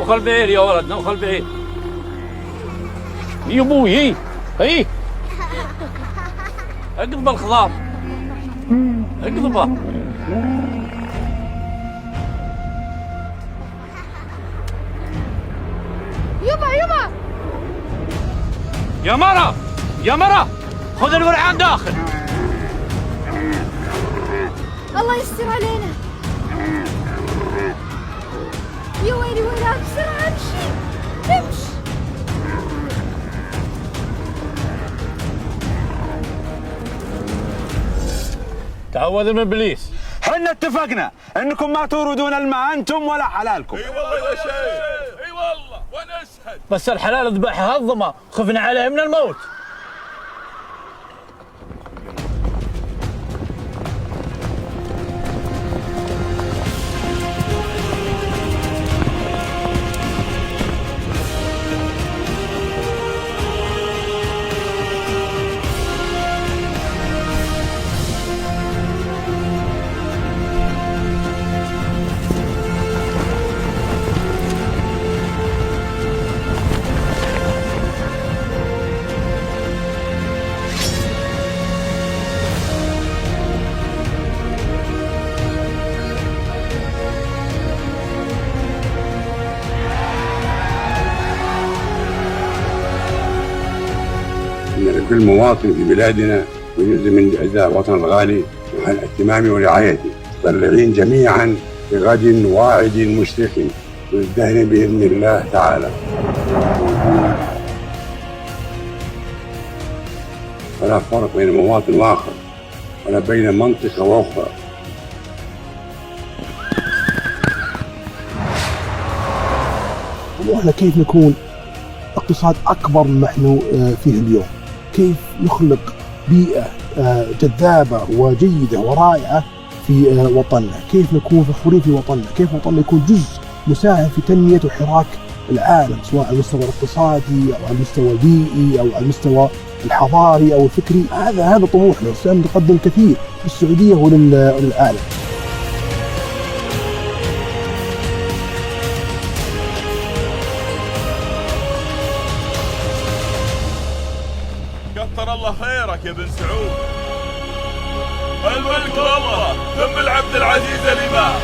نوخل بعير يا ولد، نوخل بعير. يا ابوي هي اقضب الخضار، اقضبه. يبا يا مرة يا مرة، خذ الورعان داخل. الله يستر علينا. يا ويلي ويلك، بسرعة امشي امشي. تعوذ من ابليس. حنا اتفقنا انكم ما توردون الماء انتم ولا حلالكم. اي والله يا شيخ، اي والله وانا اشهد. بس الحلال ذبحها الظما، خفنا عليه من الموت. إن لكل مواطن في بلادنا جزء من أجزاء الوطن الغالي محل اهتمامه ورعايته، متطلعين جميعا بغد واعد مشرق مزدهر بإذن الله تعالى. فلا فرق بين مواطن وآخر ولا بين منطقة وأخرى. طموحنا كيف نكون اقتصاد أكبر مما نحن فيه اليوم، كيف نخلق بيئة جذابة وجيدة ورائعة في وطننا، كيف نكون فخورين في وطننا، كيف وطننا يكون جزء مساهم في تنمية وحراك العالم، سواء على المستوى الاقتصادي أو على المستوى البيئي أو على المستوى الحضاري أو الفكري. هذا طموحنا، نقدم كثير للسعودية وللعالم. كثر الله خيرك يا بن سعود. الملك والله ثم العبد العزيز الإمام.